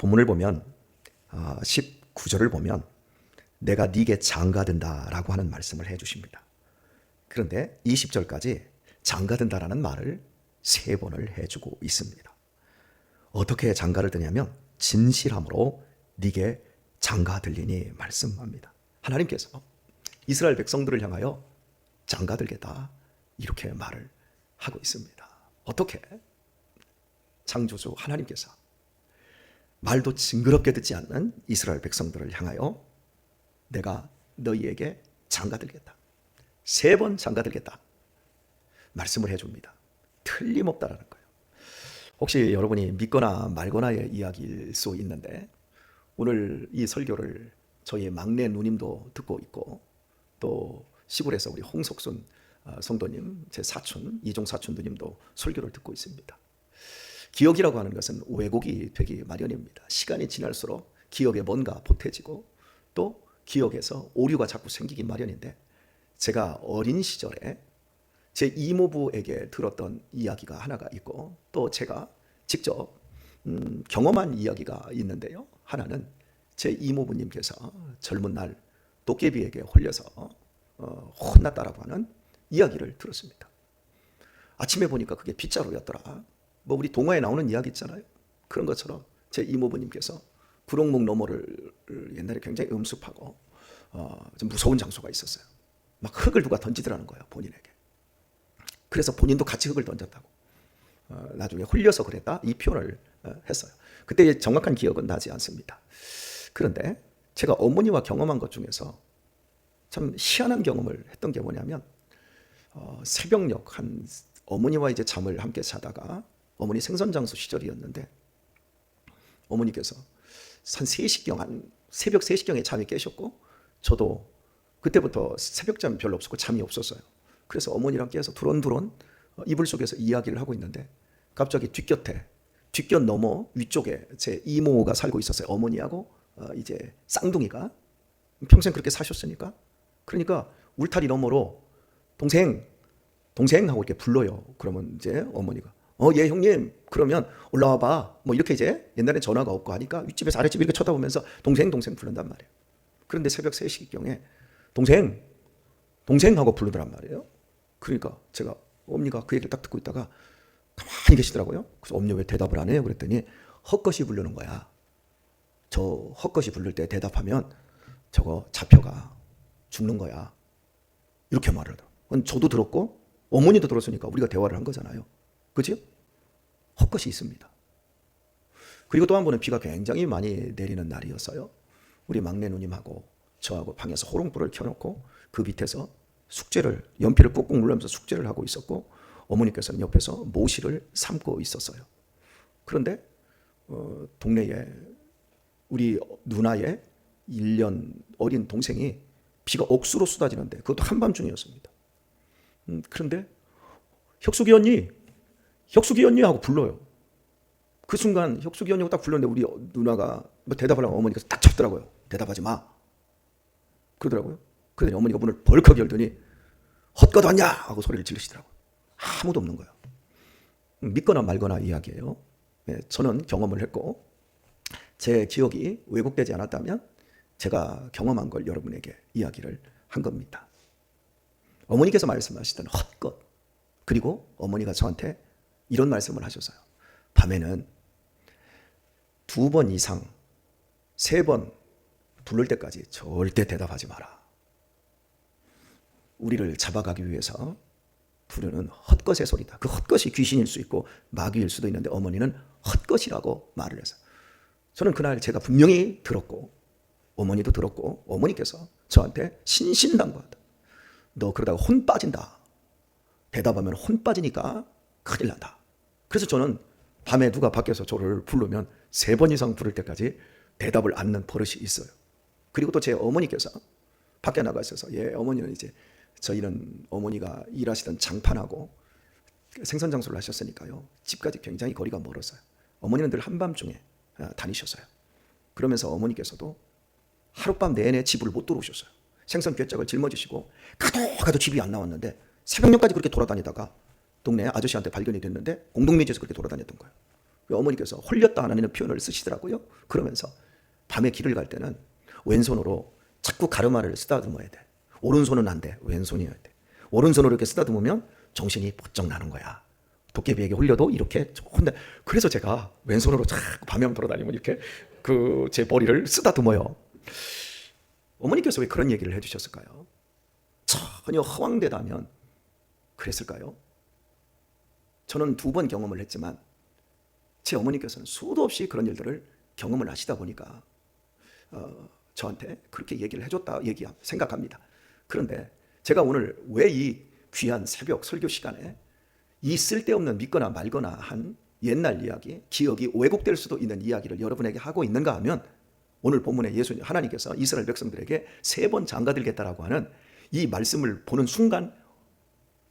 본문을 보면 19절을 보면 내가 네게 장가든다라고 하는 말씀을 해주십니다. 그런데 20절까지 장가든다라는 말을 3번을 해주고 있습니다. 어떻게 장가를 드냐면 진실함으로 네게 장가들리니 말씀합니다. 하나님께서 이스라엘 백성들을 향하여 장가들겠다 이렇게 말을 하고 있습니다. 어떻게? 창조주 하나님께서 말도 징그럽게 듣지 않는 이스라엘 백성들을 향하여 내가 너희에게 장가들겠다. 3번 장가들겠다. 말씀을 해줍니다. 틀림없다라는 거예요. 혹시 여러분이 믿거나 말거나의 이야기일 수 있는데 오늘 이 설교를 저희 막내 누님도 듣고 있고 또 시골에서 우리 홍석순 성도님, 제 사촌, 이종 사촌 누님도 설교를 듣고 있습니다. 기억이라고 하는 것은 왜곡이 되기 마련입니다. 시간이 지날수록 기억에 뭔가 보태지고 또 기억에서 오류가 자꾸 생기기 마련인데 제가 어린 시절에 제 이모부에게 들었던 이야기가 하나가 있고 또 제가 직접 경험한 이야기가 있는데요. 하나는 제 이모부님께서 젊은 날 도깨비에게 홀려서 혼났다라고 하는 이야기를 들었습니다. 아침에 보니까 그게 빗자루였더라. 뭐 우리 동화에 나오는 이야기 있잖아요. 그런 것처럼 제 이모부님께서 구룡목 너머를 옛날에 굉장히 음습하고 좀 무서운 장소가 있었어요. 막 흙을 누가 던지더라는 거예요, 본인에게. 그래서 본인도 같이 흙을 던졌다고. 나중에 홀려서 그랬다 이 표현을 했어요. 그때 정확한 기억은 나지 않습니다. 그런데 제가 어머니와 경험한 것 중에서 참 희한한 경험을 했던 게 뭐냐면 새벽녘 한 어머니와 이제 잠을 함께 자다가 어머니 생선장수 시절이었는데 어머니께서 한 3시경 한 새벽 3시경에 잠이 깨셨고 저도 그때부터 새벽잠이 별로 없었고 잠이 없었어요. 그래서 어머니랑 깨서 두런두런 이불 속에서 이야기를 하고 있는데 갑자기 뒷곁 넘어 위쪽에 제 이모가 살고 있었어요. 어머니하고 이제 쌍둥이가 평생 그렇게 사셨으니까 그러니까 울타리 너머로 동생 하고 이렇게 불러요. 그러면 이제 어머니가 예 형님 그러면 올라와 봐. 뭐 이렇게 이제 옛날에 전화가 없고 하니까 윗집에서 아랫집 이렇게 쳐다보면서 동생 부른단 말이에요. 그런데 새벽 3시경에 동생 하고 부르더란 말이에요. 그러니까 제가 어머니가 그 얘기를 딱 듣고 있다가 가만히 계시더라고요. 그래서 어머니 왜 대답을 안 해요? 그랬더니 헛것이 부르는 거야. 저 헛것이 부를 때 대답하면 저거 잡혀가 죽는 거야. 이렇게 말을 하더라고요. 저도 들었고 어머니도 들었으니까 우리가 대화를 한 거잖아요. 그죠? 헛것이 있습니다. 그리고 또 한 번은 비가 굉장히 많이 내리는 날이었어요. 우리 막내 누님하고 저하고 방에서 호롱불을 켜놓고 그 밑에서 숙제를 연필을 꾹꾹 누르면서 숙제를 하고 있었고 어머니께서는 옆에서 모시를 삶고 있었어요. 그런데 동네에 우리 누나의 1년 어린 동생이 비가 억수로 쏟아지는데 그것도 한밤중이었습니다. 그런데 혁숙이 언니 하고 불러요. 그 순간 혁숙이 언니하고 딱 불렀는데 우리 누나가 뭐 대답하려고 어머니가 딱 쳤더라고요. 대답하지 마. 그러더라고요. 그러더니 어머니가 문을 벌컥 열더니 헛것 왔냐 하고 소리를 지르시더라고요. 아무도 없는 거예요. 믿거나 말거나 이야기예요. 네, 저는 경험을 했고 제 기억이 왜곡되지 않았다면 제가 경험한 걸 여러분에게 이야기를 한 겁니다. 어머니께서 말씀하시던 헛것 그리고 어머니가 저한테 이런 말씀을 하셨어요. 밤에는 2번 이상 3번 부를 때까지 절대 대답하지 마라. 우리를 잡아가기 위해서 부르는 헛것의 소리다. 그 헛것이 귀신일 수 있고 마귀일 수도 있는데 어머니는 헛것이라고 말을 해서 저는 그날 제가 분명히 들었고 어머니도 들었고 어머니께서 저한테 신신당부하다. 너 그러다가 혼 빠진다. 대답하면 혼 빠지니까 큰일 난다. 그래서 저는 밤에 누가 밖에서 저를 부르면 3번 이상 부를 때까지 대답을 않는 버릇이 있어요. 그리고 또 제 어머니께서 밖에 나가 있어서 어머니는 이제 저희는 어머니가 일하시던 장판하고 생선 장수를 하셨으니까요. 집까지 굉장히 거리가 멀었어요. 어머니는 늘 한밤중에 다니셨어요. 그러면서 어머니께서도 하룻밤 내내 집을 못 들어오셨어요. 생선 꿰짝을 짊어지시고 가도 집이 안 나왔는데 새벽녘까지 그렇게 돌아다니다가 동네 아저씨한테 발견이 됐는데 공동묘지에서 그렇게 돌아다녔던 거예요. 어머니께서 홀렸다는 표현을 쓰시더라고요. 그러면서 밤에 길을 갈 때는 왼손으로 자꾸 가르마를 쓰다듬어야 돼. 오른손은 안 돼. 왼손이어야 돼. 오른손으로 이렇게 쓰다듬으면 정신이 번쩍 나는 거야. 도깨비에게 홀려도 이렇게 혼내. 그래서 제가 왼손으로 자꾸 밤에 돌아다니면 이렇게 제 머리를 쓰다듬어요. 어머니께서 왜 그런 얘기를 해주셨을까요? 전혀 허황되다면 그랬을까요? 저는 2번 경험을 했지만 제 어머니께서는 수도 없이 그런 일들을 경험을 하시다 보니까 저한테 그렇게 얘기를 해줬다 생각합니다. 그런데 제가 오늘 왜 이 귀한 새벽 설교 시간에 이 쓸데없는 믿거나 말거나 한 옛날 이야기, 기억이 왜곡될 수도 있는 이야기를 여러분에게 하고 있는가 하면 오늘 본문에 하나님께서 이스라엘 백성들에게 3번 장가들겠다라고 하는 이 말씀을 보는 순간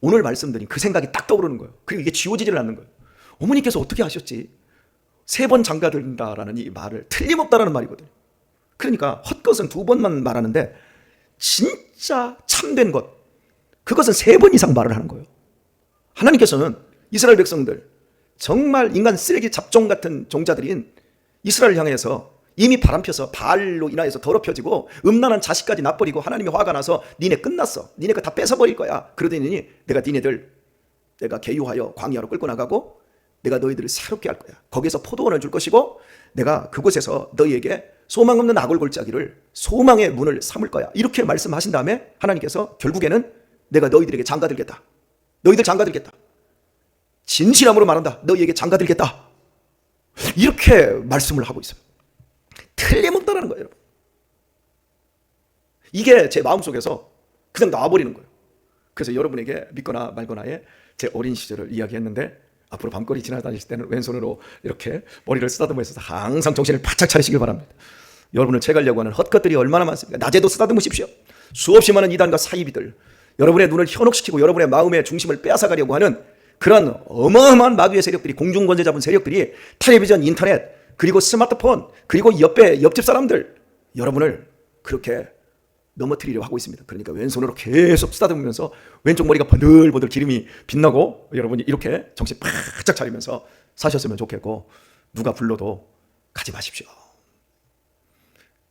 오늘 말씀드린 그 생각이 딱 떠오르는 거예요. 그리고 이게 지워지질 않는 거예요. 어머니께서 어떻게 하셨지? 3번 장가든다라는 이 말을 틀림없다라는 말이거든요. 그러니까 헛것은 2번만 말하는데 진짜 참된 것, 그것은 3번 이상 말을 하는 거예요. 하나님께서는 이스라엘 백성들, 정말 인간 쓰레기 잡종 같은 종자들인 이스라엘을 향해서 이미 바람펴서 바알로 인하여서 더럽혀지고 음란한 자식까지 낳버리고 하나님이 화가 나서 니네 끝났어, 니네 거 다 뺏어버릴 거야. 그러더니 내가 계유하여 광야로 끌고 나가고 내가 너희들을 새롭게 할 거야. 거기서 포도원을 줄 것이고 내가 그곳에서 너희에게 소망 없는 악을 골짜기를 소망의 문을 삼을 거야. 이렇게 말씀하신 다음에 하나님께서 결국에는 내가 너희들에게 장가들겠다. 너희들 장가들겠다. 진실함으로 말한다. 너희에게 장가들겠다. 이렇게 말씀을 하고 있어요. 틀림없다라는 거예요, 여러분. 이게 제 마음속에서 그냥 나와버리는 거예요. 그래서 여러분에게 믿거나 말거나의 제 어린 시절을 이야기했는데 앞으로 밤거리 지나다니실 때는 왼손으로 이렇게 머리를 쓰다듬어 있어서 항상 정신을 바짝 차리시길 바랍니다. 여러분을 채가려고 하는 헛것들이 얼마나 많습니까? 낮에도 쓰다듬으십시오. 수없이 많은 이단과 사이비들, 여러분의 눈을 현혹시키고 여러분의 마음의 중심을 빼앗아가려고 하는 그런 어마어마한 마귀의 세력들이, 공중권세 잡은 세력들이 텔레비전, 인터넷, 그리고 스마트폰, 그리고 옆집 사람들, 여러분을 그렇게 넘어뜨리려 하고 있습니다. 그러니까 왼손으로 계속 쓰다듬으면서 왼쪽 머리가 버들버들 기름이 빛나고 여러분이 이렇게 정신 바짝 차리면서 사셨으면 좋겠고, 누가 불러도 가지 마십시오.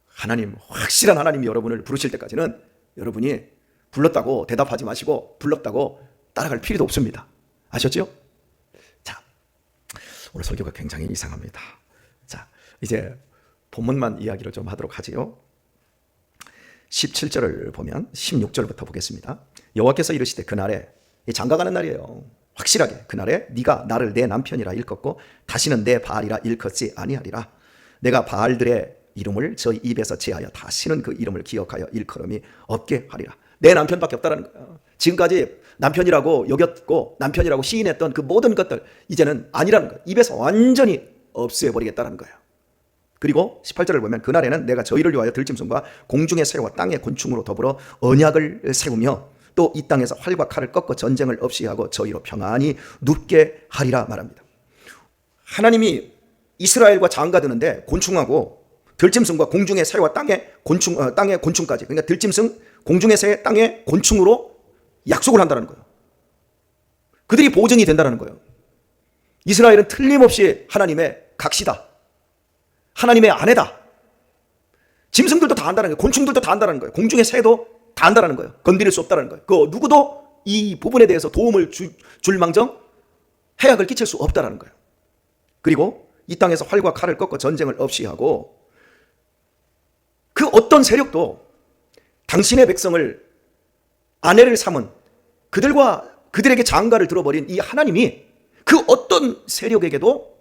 하나님, 확실한 하나님이 여러분을 부르실 때까지는 여러분이 불렀다고 대답하지 마시고 불렀다고 따라갈 필요도 없습니다. 아셨죠? 자, 오늘 설교가 굉장히 이상합니다. 자, 이제 본문만 이야기를 좀 하도록 하지요. 17절을 보면 16절부터 보겠습니다. 여호와께서 이르시되 그날에, 이 장가가는 날이에요. 확실하게 그날에 네가 나를 내 남편이라 일컫고 다시는 내 바알이라 일컫지 아니하리라. 내가 바알들의 이름을 저희 입에서 제하여 다시는 그 이름을 기억하여 일컬음이 없게 하리라. 내 남편밖에 없다라는 거예요. 지금까지 남편이라고 여겼고 남편이라고 시인했던 그 모든 것들 이제는 아니라는 거예요. 입에서 완전히 없애버리겠다는 거예요. 그리고 18절을 보면 그날에는 내가 저희를 위하여 들짐승과 공중의 새와 땅의 곤충으로 더불어 언약을 세우며 또 이 땅에서 활과 칼을 꺾어 전쟁을 없이 하고 저희로 평안히 눕게 하리라 말합니다. 하나님이 이스라엘과 장가드는데 곤충하고 들짐승과 공중의 새와 땅의 곤충까지, 그러니까 들짐승, 공중의 새, 땅의 곤충으로 약속을 한다는 거예요. 그들이 보증이 된다는 거예요. 이스라엘은 틀림없이 하나님의 각시다. 하나님의 아내다. 짐승들도 다 한다는 거예요. 곤충들도 다 한다는 거예요. 공중의 새도 다 한다는 거예요. 건드릴 수 없다는 거예요. 그 누구도 이 부분에 대해서 도움을 줄 망정 해악을 끼칠 수 없다는 거예요. 그리고 이 땅에서 활과 칼을 꺾어 전쟁을 없이 하고, 그 어떤 세력도 당신의 백성을 아내를 삼은 그들에게 장가를 들어버린 이 하나님이 그 어떤 세력에게도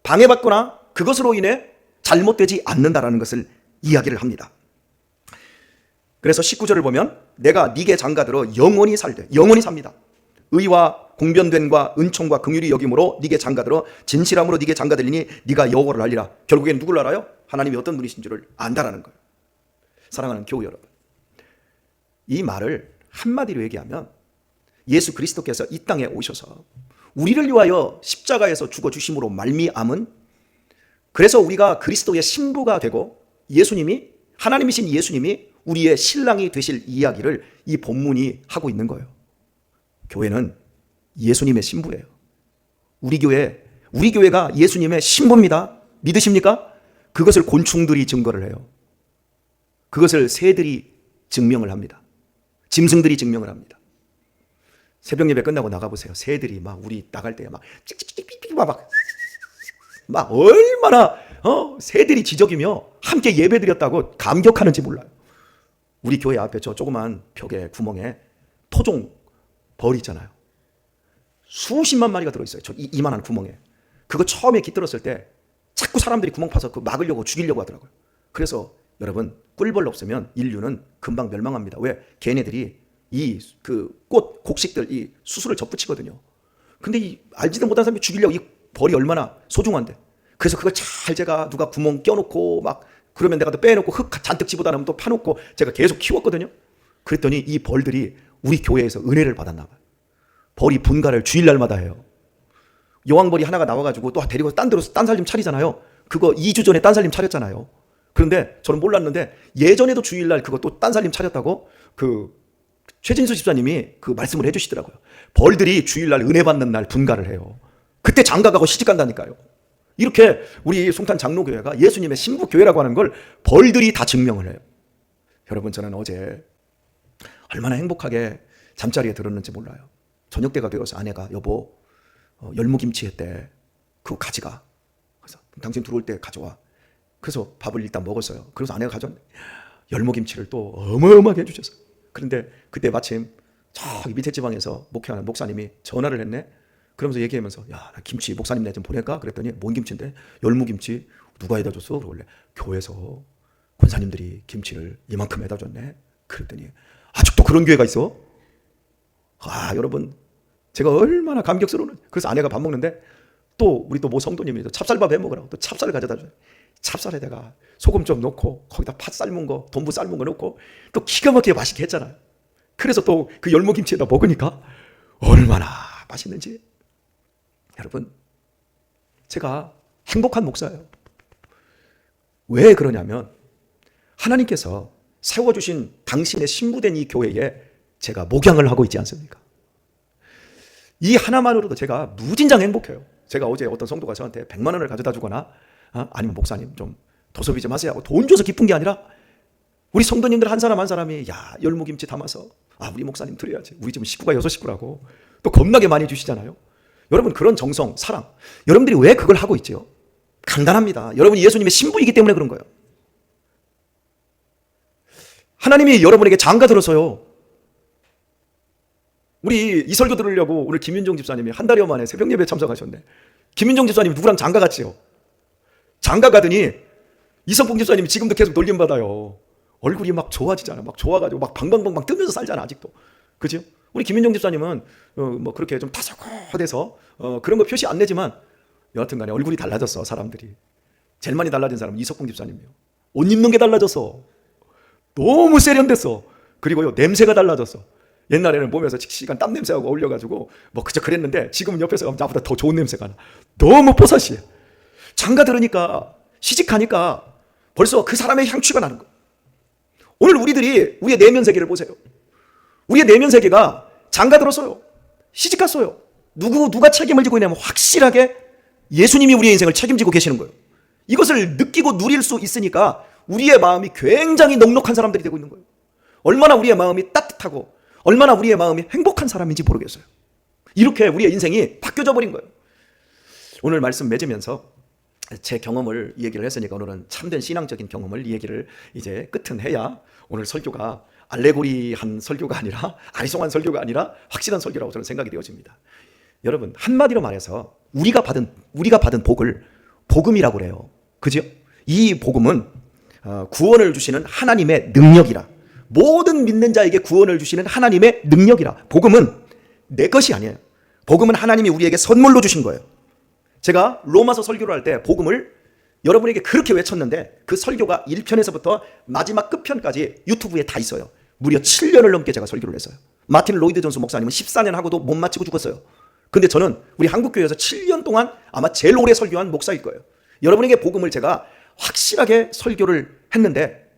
방해받거나 그것으로 인해 잘못되지 않는다라는 것을 이야기를 합니다. 그래서 19절을 보면 내가 네게 장가들어 영원히 살되, 영원히 삽니다. 의와 공변됨과 은총과 긍휼이 여김으로 네게 장가들어 진실함으로 네게 장가들리니 네가 여호와를 알리라. 결국엔 누굴 알아요? 하나님이 어떤 분이신 줄을 안다라는 거예요. 사랑하는 교우 여러분, 이 말을 한마디로 얘기하면 예수 그리스도께서 이 땅에 오셔서 우리를 위하여 십자가에서 죽어주심으로 말미암은, 그래서 우리가 그리스도의 신부가 되고 예수님이, 하나님이신 예수님이 우리의 신랑이 되실 이야기를 이 본문이 하고 있는 거예요. 교회는 예수님의 신부예요. 우리 교회 우리 교회가 예수님의 신부입니다. 믿으십니까? 그것을 곤충들이 증거를 해요. 그것을 새들이 증명을 합니다. 짐승들이 증명을 합니다. 새벽 예배 끝나고 나가보세요. 새들이 막 우리 나갈 때 막 찍찍찍찍 막 얼마나 새들이 지저귀며 함께 예배 드렸다고 감격하는지 몰라요. 우리 교회 앞에 저 조그만 벽에 구멍에 토종 벌 있잖아요. 수십만 마리가 들어있어요. 저 이만한 구멍에. 그거 처음에 깃들었을 때 자꾸 사람들이 구멍 파서 그 막으려고 죽이려고 하더라고요. 그래서 여러분, 꿀벌 없으면 인류는 금방 멸망합니다. 왜? 걔네들이 이 그 꽃 곡식들 이 수술을 접붙이거든요. 근데 이 알지도 못한 사람이 죽이려고 이 벌이 얼마나 소중한데. 그래서 그걸 잘 제가 누가 구멍 껴놓고 막 그러면 내가 또 빼놓고 흙 잔뜩 집어다 놓으면 또 파놓고 제가 계속 키웠거든요. 그랬더니 이 벌들이 우리 교회에서 은혜를 받았나 봐요. 벌이 분가를 주일날마다 해요. 여왕벌이 하나가 나와가지고 또 데리고 딴 데로 딴살림 차리잖아요. 그거 2주 전에 딴살림 차렸잖아요. 그런데 저는 몰랐는데 예전에도 주일날 그거 또 딴살림 차렸다고 그 최진수 집사님이 그 말씀을 해주시더라고요. 벌들이 주일날 은혜 받는 날 분가를 해요. 그때 장가가고 시집간다니까요. 이렇게 우리 송탄 장로교회가 예수님의 신부교회라고 하는 걸 벌들이 다 증명을 해요. 여러분, 저는 어제 얼마나 행복하게 잠자리에 들었는지 몰라요. 저녁 때가 되어서 아내가 여보 열무김치 했대. 그거 가져가. 그래서 당신 들어올 때 가져와. 그래서 밥을 일단 먹었어요. 그래서 아내가 가져왔는데 열무김치를 또 어마어마하게 해주셨어요. 그런데 그때 마침 저기 밑에 지방에서 목회하는 목사님이 전화를 했네. 그러면서 얘기하면서 야, 나 김치 목사님네 좀 보낼까? 그랬더니 뭔 김치인데? 열무김치. 누가 해다 줬어? 원래 교회에서 권사님들이 김치를 이만큼 해다 줬네. 그랬더니 아직도 그런 교회가 있어? 아, 여러분, 제가 얼마나 감격스러운지. 그래서 아내가 밥 먹는데 또 우리 또 모 성도님이 찹쌀밥 해 먹으라고 또 찹쌀을 가져다 줘요. 찹쌀에다가 소금 좀 넣고 거기다 팥 삶은 거, 돈부 삶은 거 넣고 또 기가 막히게 맛있게 했잖아요. 그래서 또 그 열무김치에다 먹으니까 얼마나 맛있는지. 여러분, 제가 행복한 목사예요. 왜 그러냐면 하나님께서 세워주신 당신의 신부된 이 교회에 제가 목양을 하고 있지 않습니까? 이 하나만으로도 제가 무진장 행복해요. 제가 어제 어떤 성도가 저한테 100만 원을 가져다 주거나 아니면 목사님 좀 도서비 좀 하세요 하고 돈 줘서 기쁜 게 아니라 우리 성도님들 한 사람 한 사람이 야, 열무김치 담아서 우리 목사님 드려야지. 우리 지금 식구가 6식구라고 또 겁나게 많이 주시잖아요. 여러분, 그런 정성, 사랑, 여러분들이 왜 그걸 하고 있죠? 간단합니다. 여러분이 예수님의 신부이기 때문에 그런 거예요. 하나님이 여러분에게 장가 들어서요. 우리 이 설교 들으려고 오늘 김윤정 집사님이 한 달여 만에 새벽 예배에 참석하셨네. 김윤정 집사님이 누구랑 장가 갔지요? 장가 가더니 이성봉 집사님이 지금도 계속 놀림받아요. 얼굴이 막 좋아지잖아. 막 좋아가지고 막 방방방방 뜨면서 살잖아, 아직도. 그죠? 우리 김윤정 집사님은 뭐 그렇게 좀 타석화돼서 그런 거 표시 안 내지만 여하튼 간에 얼굴이 달라졌어, 사람들이. 제일 많이 달라진 사람은 이석봉 집사님이에요. 옷 입는 게 달라졌어. 너무 세련됐어. 그리고요, 냄새가 달라졌어. 옛날에는 보면서 시간 땀 냄새하고 어울려가지고 뭐 그저 그랬는데 지금은 옆에서 가면 나보다 더 좋은 냄새가 나. 너무 뽀사시해. 장가 들으니까, 시집가니까 벌써 그 사람의 향취가 나는 거예요. 오늘 우리의 내면 세계를 보세요. 우리의 내면 세계가 장가 들었어요. 시집갔어요. 누가 책임을 지고 있냐면 확실하게 예수님이 우리의 인생을 책임지고 계시는 거예요. 이것을 느끼고 누릴 수 있으니까 우리의 마음이 굉장히 넉넉한 사람들이 되고 있는 거예요. 얼마나 우리의 마음이 따뜻하고 얼마나 우리의 마음이 행복한 사람인지 모르겠어요. 이렇게 우리의 인생이 바뀌어져 버린 거예요. 오늘 말씀 맺으면서 제 경험을 얘기를 했으니까 오늘은 참된 신앙적인 경험을 얘기를 이제 끝은 해야 오늘 설교가 알레고리한 설교가 아니라 아리송한 설교가 아니라 확실한 설교라고 저는 생각이 되어집니다. 여러분, 한마디로 말해서 우리가 받은 복을 복음이라고 그래요. 그죠? 이 복음은 구원을 주시는 하나님의 능력이라. 모든 믿는 자에게 구원을 주시는 하나님의 능력이라. 복음은 내 것이 아니에요. 복음은 하나님이 우리에게 선물로 주신 거예요. 제가 로마서 설교를 할 때 복음을 여러분에게 그렇게 외쳤는데 그 설교가 1편에서부터 마지막 끝편까지 유튜브에 다 있어요. 무려 7년을 넘게 제가 설교를 했어요. 마틴 로이드 존스 목사님은 14년 하고도 못 마치고 죽었어요. 근데 저는 우리 한국교회에서 7년 동안 아마 제일 오래 설교한 목사일 거예요. 여러분에게 복음을 제가 확실하게 설교를 했는데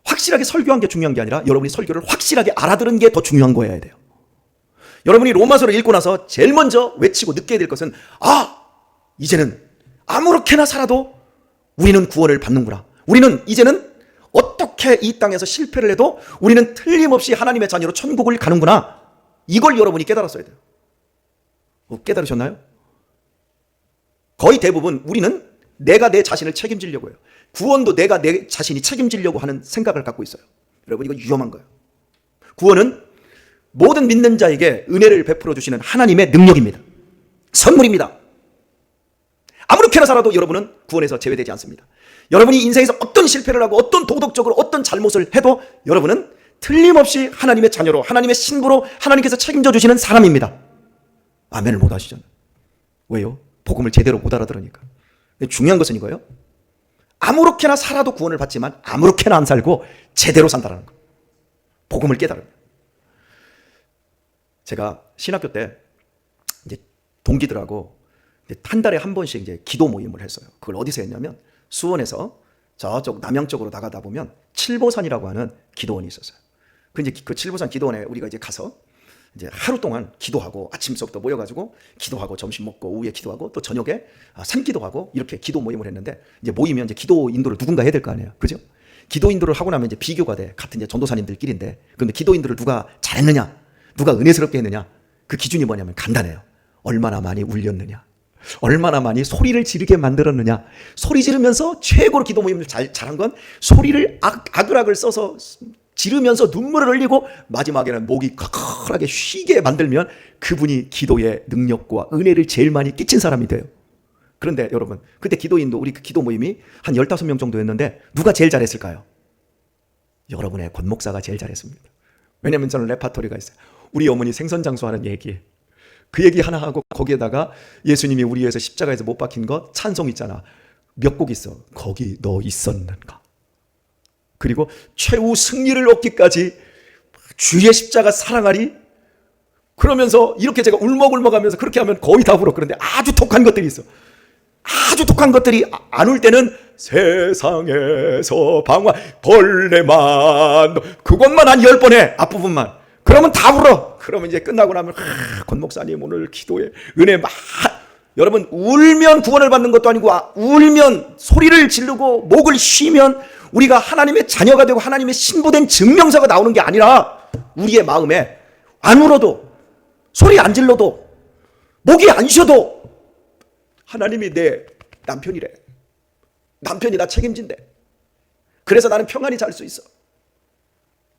확실하게 설교한 게 중요한 게 아니라 여러분이 설교를 확실하게 알아들은 게 더 중요한 거여야 돼요. 여러분이 로마서를 읽고 나서 제일 먼저 외치고 느껴야 될 것은 이제는 아무렇게나 살아도 우리는 구원을 받는구나. 우리는 이제는 어떻게 이 땅에서 실패를 해도 우리는 틀림없이 하나님의 자녀로 천국을 가는구나. 이걸 여러분이 깨달았어야 돼요. 깨달으셨나요? 거의 대부분 우리는 내가 내 자신을 책임지려고 해요. 구원도 내가 내 자신이 책임지려고 하는 생각을 갖고 있어요. 여러분, 이거 위험한 거예요. 구원은 모든 믿는 자에게 은혜를 베풀어 주시는 하나님의 능력입니다. 선물입니다. 아무렇게나 살아도 여러분은 구원에서 제외되지 않습니다. 여러분이 인생에서 어떤 실패를 하고 어떤 도덕적으로 어떤 잘못을 해도 여러분은 틀림없이 하나님의 자녀로, 하나님의 신부로 하나님께서 책임져 주시는 사람입니다. 아멘을 못 하시잖아요. 왜요? 복음을 제대로 못 알아들으니까. 중요한 것은 이거예요. 아무렇게나 살아도 구원을 받지만 아무렇게나 안 살고 제대로 산다는 거. 복음을 깨달아요. 제가 신학교 때 이제 동기들하고 한 달에 한 번씩 이제 기도 모임을 했어요. 그걸 어디서 했냐면 수원에서 저쪽 남양 쪽으로 나가다 보면 칠보산이라고 하는 기도원이 있었어요. 그 칠보산 기도원에 우리가 이제 가서 이제 하루 동안 기도하고 아침부터 모여가지고 기도하고 점심 먹고 오후에 기도하고 또 저녁에 산기도하고 이렇게 기도 모임을 했는데 이제 모이면 이제 기도 인도를 누군가 해야 될 거 아니에요. 그죠? 기도 인도를 하고 나면 이제 비교가 돼. 같은 이제 전도사님들끼리인데 그런데 기도 인도를 누가 잘했느냐, 누가 은혜스럽게 했느냐, 그 기준이 뭐냐면 간단해요. 얼마나 많이 울렸느냐, 얼마나 많이 소리를 지르게 만들었느냐. 소리 지르면서 최고로 기도 모임을 잘한 건 소리를 아글아글 써서 지르면서 눈물을 흘리고 마지막에는 목이 커커하게 쉬게 만들면 그분이 기도의 능력과 은혜를 제일 많이 끼친 사람이 돼요. 그런데 여러분, 그때 기도인도 우리 기도 모임이 한 15명 정도였는데 누가 제일 잘했을까요? 여러분의 권 목사가 제일 잘했습니다. 왜냐하면 저는 레파토리가 있어요. 우리 어머니 생선장수하는 얘기, 그 얘기 하나 하고 거기에다가 예수님이 우리 위해서 십자가에서 못 박힌 것 찬송 있잖아. 몇 곡 있어. 거기 너 있었는가. 그리고 최후 승리를 얻기까지 주의 십자가 사랑하리. 그러면서 이렇게 제가 울먹울먹하면서 그렇게 하면 거의 다 울어. 그런데 아주 독한 것들이 있어. 아주 독한 것들이 안 울 때는 세상에서 방황 벌레만, 그것만 한 10번 해. 앞부분만. 그러면 다 울어. 그러면 이제 끝나고 나면 권 목사님 오늘 기도에 은혜 여러분, 울면 구원을 받는 것도 아니고 울면 소리를 지르고 목을 쉬면 우리가 하나님의 자녀가 되고 하나님의 신부된 증명서가 나오는 게 아니라 우리의 마음에 안 울어도 소리 안 질러도 목이 안 쉬어도 하나님이 내 남편이래. 남편이 나 책임진대. 그래서 나는 평안히 잘 수 있어.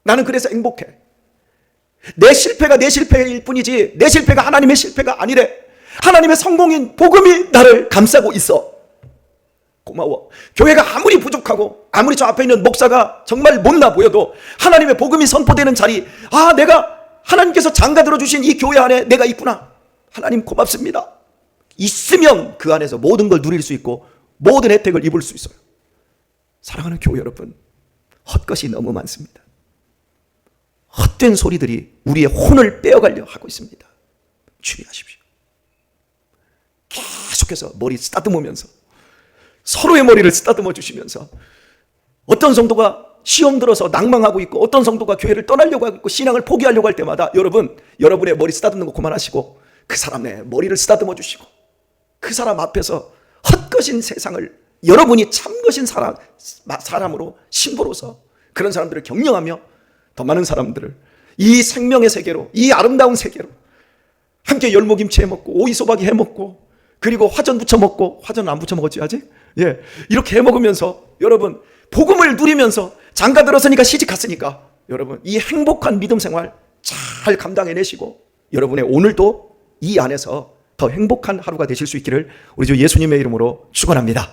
나는 그래서 행복해. 내 실패가 내 실패일 뿐이지 내 실패가 하나님의 실패가 아니래. 하나님의 성공인 복음이 나를 감싸고 있어. 고마워. 교회가 아무리 부족하고 아무리 저 앞에 있는 목사가 정말 못나 보여도 하나님의 복음이 선포되는 자리, 내가 하나님께서 장가 들어주신 이 교회 안에 내가 있구나. 하나님 고맙습니다. 있으면 그 안에서 모든 걸 누릴 수 있고 모든 혜택을 입을 수 있어요. 사랑하는 교회 여러분, 헛것이 너무 많습니다. 헛된 소리들이 우리의 혼을 빼어가려 하고 있습니다. 주의하십시오. 계속해서 머리 쓰다듬으면서 서로의 머리를 쓰다듬어 주시면서 어떤 성도가 시험 들어서 낭망하고 있고 어떤 성도가 교회를 떠나려고 하고 있고 신앙을 포기하려고 할 때마다 여러분의 머리 쓰다듬는 거 그만하시고 그 사람의 머리를 쓰다듬어 주시고 그 사람 앞에서 헛것인 세상을 여러분이 참것인 사람으로 신부로서 그런 사람들을 격려하며 더 많은 사람들을 이 생명의 세계로, 이 아름다운 세계로 함께 열무김치 해먹고 오이소박이 해먹고 그리고 화전 부쳐 먹고, 화전 안 부쳐 먹었지 아직? 예, 이렇게 해먹으면서 여러분 복음을 누리면서 장가 들었으니까 시집 갔으니까 여러분 이 행복한 믿음 생활 잘 감당해내시고 여러분의 오늘도 이 안에서 더 행복한 하루가 되실 수 있기를 우리 주 예수님의 이름으로 축원합니다.